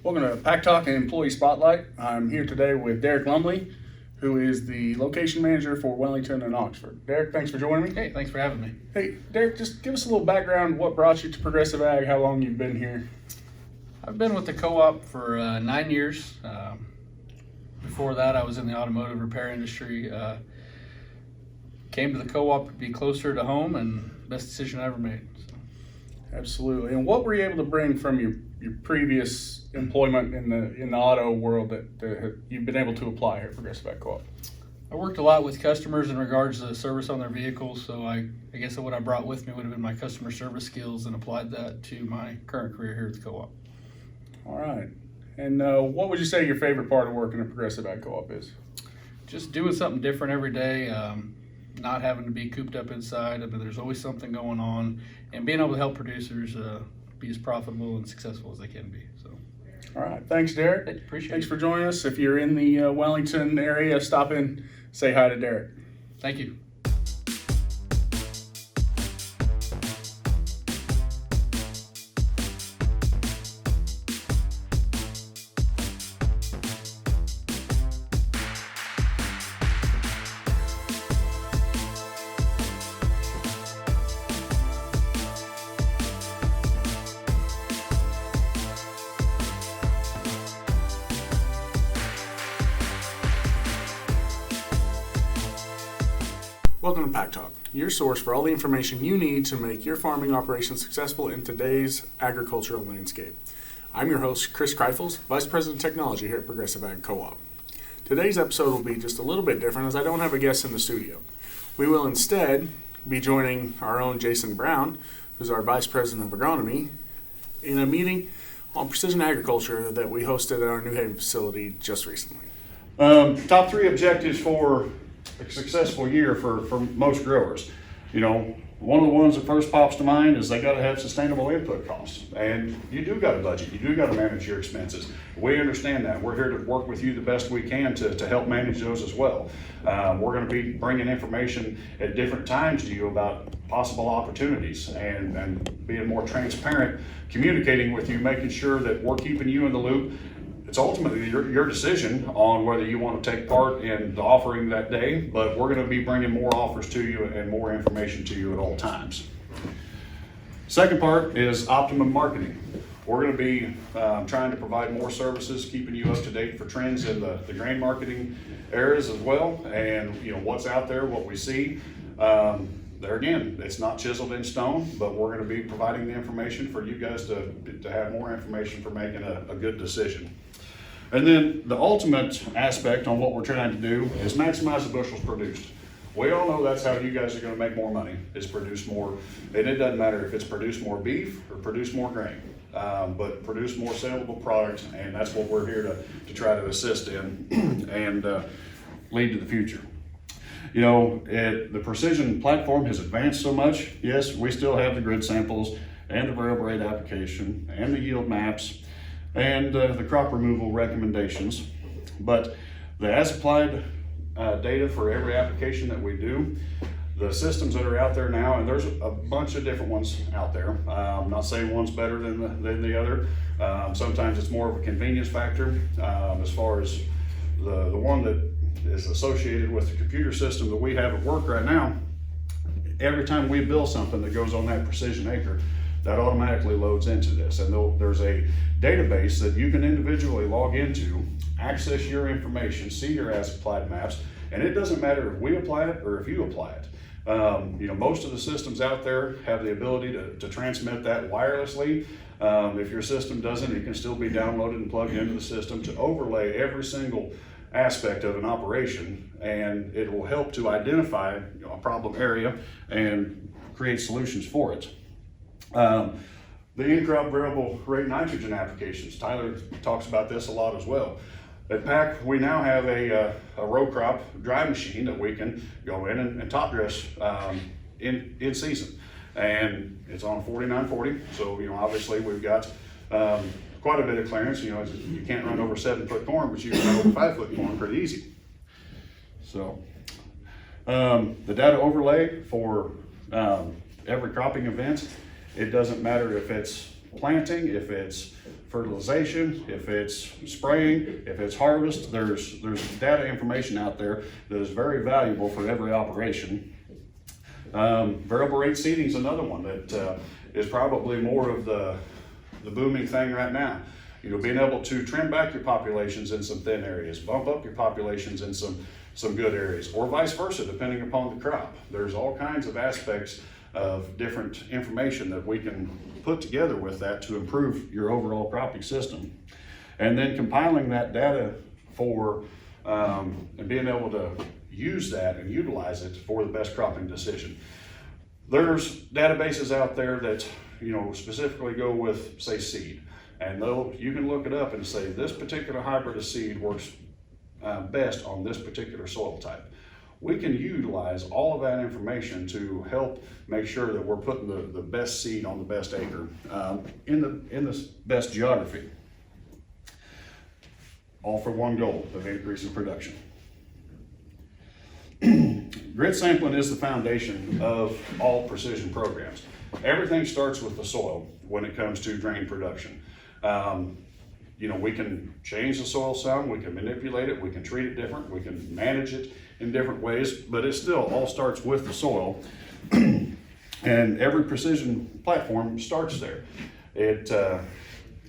Welcome to PAC Talk and Employee Spotlight. I'm here today with Derek Lumley, who is the location manager for Wellington and Oxford. Derek, thanks for joining me. Hey, thanks for having me. Hey, Derek, just give us a little background. What brought you to Progressive Ag? How long you've been here? I've been with the co-op for 9 years. Before that, I was in the automotive repair industry. Came to the co-op to be closer to home, and best decision I ever made. So. Absolutely. And what were you able to bring from your previous employment in the auto world that you've been able to apply here at Progressive Ag Co-op? I worked a lot with customers in regards to the service on their vehicles, so I guess what I brought with me would have been my customer service skills and applied that to my current career here at the co-op. All right. And what would you say your favorite part of working at Progressive Ag Co-op is? Just doing something different every day, not having to be cooped up inside. I mean, there's always something going on, and being able to help producers be as profitable and successful as they can be. So. All right. Thanks, Derek. Hey, appreciate it. Thanks for joining us. If you're in the Wellington area, stop in, say hi to Derek. Thank you. Welcome to PAC Talk, your source for all the information you need to make your farming operation successful in today's agricultural landscape. I'm your host, Chris Kreifels, Vice President of Technology here at Progressive Ag Co-op. Today's episode will be just a little bit different as I don't have a guest in the studio. We will instead be joining our own Jason Brown, who's our Vice President of Agronomy, in a meeting on precision agriculture that we hosted at our New Haven facility just recently. Top three objectives for a successful year for most growers. You know, one of the ones that first pops to mind is they got to have sustainable input costs. And you do got to budget, you do got to manage your expenses. We understand that. We're here to work with you the best we can to help manage those as well. We're going to be bringing information at different times to you about possible opportunities and being more transparent, communicating with you, making sure that we're keeping you in the loop. It's ultimately your decision on whether you want to take part in the offering that day, but we're going to be bringing more offers to you and more information to you at all times. Second part is optimum marketing. We're going to be trying to provide more services, keeping you up to date for trends in the grain marketing areas as well, and you know what's out there, what we see. There again, it's not chiseled in stone, but we're going to be providing the information for you guys to have more information for making a good decision. And then the ultimate aspect on what we're trying to do is maximize the bushels produced. We all know that's how you guys are going to make more money, is produce more. And it doesn't matter if it's produce more beef or produce more grain, but produce more saleable product, and that's what we're here to try to assist in and lead to the future. You know, the precision platform has advanced so much. Yes, we still have the grid samples and the variable rate application and the yield maps and the crop removal recommendations, but the as-applied data for every application that we do, the systems that are out there now, and there's a bunch of different ones out there. I'm not saying one's better than the other. Sometimes it's more of a convenience factor. As far as the one that is associated with the computer system that we have at work right now, every time we build something that goes on that precision acre, that automatically loads into this. And there's a database that you can individually log into, access your information, see your as-applied maps, and it doesn't matter if we apply it or if you apply it. You know, most of the systems out there have the ability to transmit that wirelessly. If your system doesn't, it can still be downloaded and plugged into the system to overlay every single aspect of an operation, and it will help to identify a problem area and create solutions for it. The in-crop variable rate nitrogen applications, Tyler talks about this a lot as well. At PAC, we now have a row crop dry machine that we can go in and top dress in season, and it's on a 4940. So you know, obviously we've got quite a bit of clearance. You know, you can't run over 7-foot corn, but you can run over 5-foot corn pretty easy. So the data overlay for every cropping event, it doesn't matter if it's planting, if it's fertilization, if it's spraying, if it's harvest, there's data information out there that is very valuable for every operation. Variable rate seeding is another one that is probably more of the booming thing right now. You know, being able to trim back your populations in some thin areas, bump up your populations in some good areas, or vice versa, depending upon the crop. There's all kinds of aspects of different information that we can put together with that to improve your overall cropping system. And then compiling that data for, and being able to use that and utilize it for the best cropping decision. There's databases out there that, you know, specifically go with, say, seed. And you can look it up and say, this particular hybrid of seed works best on this particular soil type. We can utilize all of that information to help make sure that we're putting the best seed on the best acre in the best geography. All for one goal of increasing production. Grid sampling is the foundation of all precision programs. Everything starts with the soil when it comes to grain production. You know, we can change the soil some, we can manipulate it, we can treat it different, we can manage it in different ways, but it still all starts with the soil. And every precision platform starts there. It,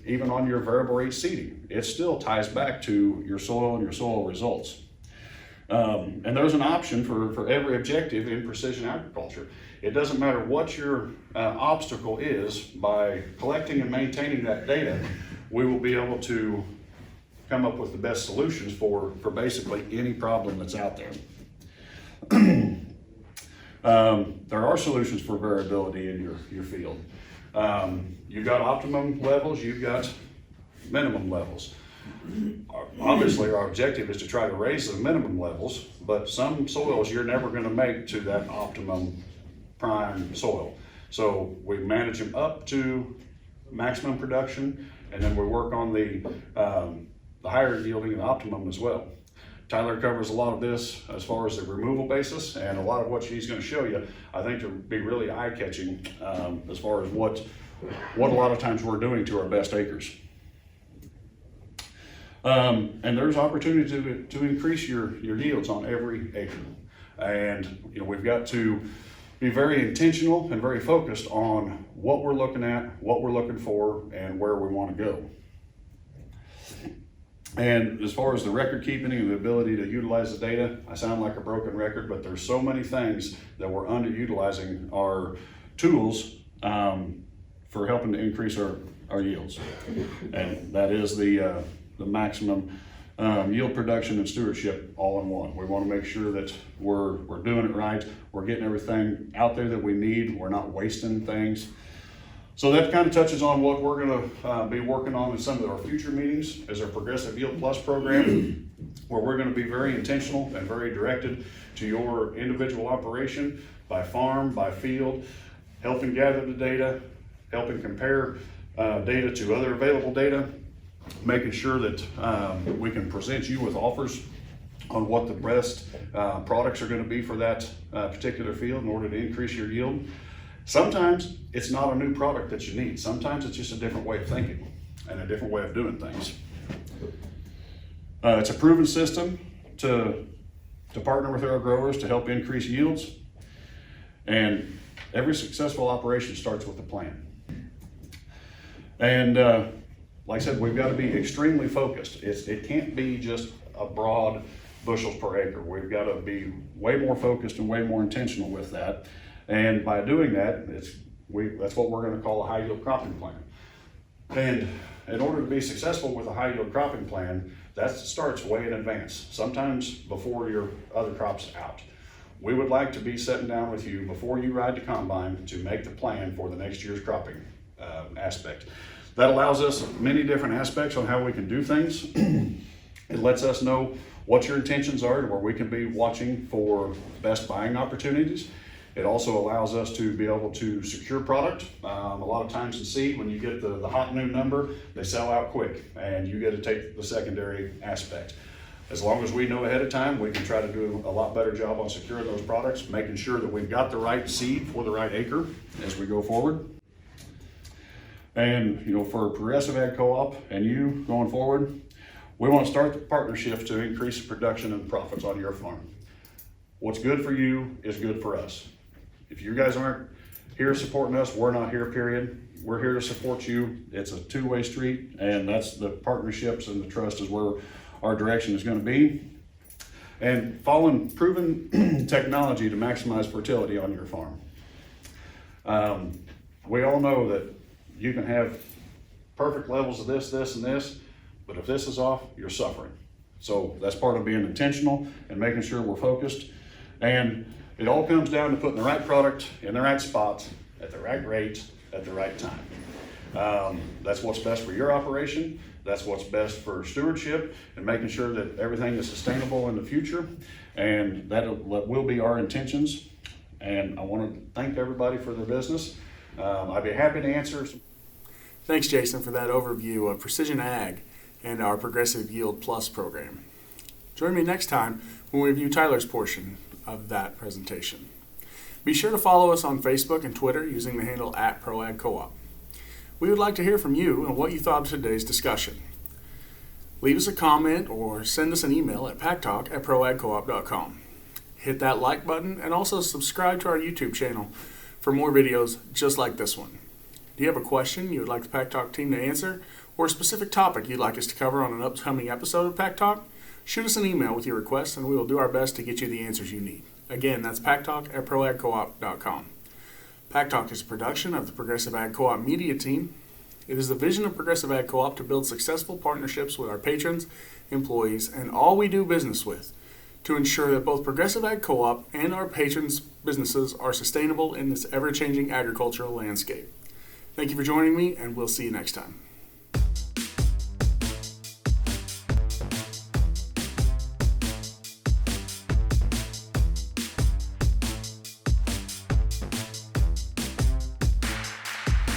even on your variable rate seeding, it still ties back to your soil and your soil results. And there's an option for every objective in precision agriculture. It doesn't matter what your obstacle is, by collecting and maintaining that data, we will be able to come up with the best solutions for basically any problem that's out there. There are solutions for variability in your field. You've got optimum levels, you've got minimum levels. Obviously, our objective is to try to raise the minimum levels, but some soils you're never going to make to that optimum prime soil. So we manage them up to maximum production, and then we work on the higher yielding and optimum as well. Tyler covers a lot of this as far as the removal basis, and a lot of what he's going to show you, I think, to be really eye-catching as far as what a lot of times we're doing to our best acres. And there's opportunity to increase your yields on every acre. And you know, we've got to be very intentional and very focused on what we're looking at, what we're looking for, and where we want to go. And as far as the record keeping and the ability to utilize the data, I sound like a broken record, but there's so many things that we're underutilizing our tools for helping to increase our yields. And that is the maximum yield production and stewardship all in one. We want to make sure that we're doing it right. We're getting everything out there that we need. We're not wasting things. So that kind of touches on what we're going to be working on in some of our future meetings as our Progressive Yield Plus program, where we're going to be very intentional and very directed to your individual operation, by farm, by field, helping gather the data, helping compare data to other available data, making sure that we can present you with offers on what the best products are going to be for that particular field in order to increase your yield. Sometimes it's not a new product that you need. Sometimes it's just a different way of thinking and a different way of doing things. It's a proven system to partner with our growers to help increase yields. And every successful operation starts with a plan. And like I said, we've got to be extremely focused. It can't be just a broad bushels per acre. We've got to be way more focused and way more intentional with that. And by doing that, that's what we're going to call a high yield cropping plan. And in order to be successful with a high yield cropping plan, that starts way in advance, sometimes before your other crops out. We would like to be sitting down with you before you ride the combine to make the plan for the next year's cropping aspect. That allows us many different aspects on how we can do things. It lets us know what your intentions are, where we can be watching for best buying opportunities. It also allows us to be able to secure product. A lot of times in seed, when you get the hot new number, they sell out quick, and you get to take the secondary aspect. As long as we know ahead of time, we can try to do a lot better job on securing those products, making sure that we've got the right seed for the right acre as we go forward. And, for Progressive Ag Co-op and you going forward, we want to start the partnerships to increase the production and profits on your farm. What's good for you is good for us. If you guys aren't here supporting us, we're not here, period. We're here to support you. It's a two-way street, and that's the partnerships and the trust is where our direction is going to be. And following proven technology to maximize fertility on your farm. We all know that you can have perfect levels of this, and this, but if this is off, you're suffering. So that's part of being intentional and making sure we're focused. And it all comes down to putting the right product in the right spots at the right rate at the right time. That's what's best for your operation. That's what's best for stewardship and making sure that everything is sustainable in the future. And that will be our intentions. And I want to thank everybody for their business. I'd be happy to answer some. Thanks, Jason, for that overview of Precision Ag and our Progressive Yield Plus program. Join me next time when we review Tyler's portion of that presentation. Be sure to follow us on Facebook and Twitter using the handle @ProAgCoop. We would like to hear from you and what you thought of today's discussion. Leave us a comment or send us an email at pactalk@proagcoop.com. Hit that like button and also subscribe to our YouTube channel for more videos just like this one. Do you have a question you would like the PAC Talk team to answer or a specific topic you'd like us to cover on an upcoming episode of PAC Talk? Shoot us an email with your request and we will do our best to get you the answers you need. Again, that's pactalk@proagcoop.com. PAC Talk is a production of the Progressive Ag Co-op media team. It is the vision of Progressive Ag Co-op to build successful partnerships with our patrons, employees, and all we do business with to ensure that both Progressive Ag Co-op and our patrons' businesses are sustainable in this ever-changing agricultural landscape. Thank you for joining me, and we'll see you next time.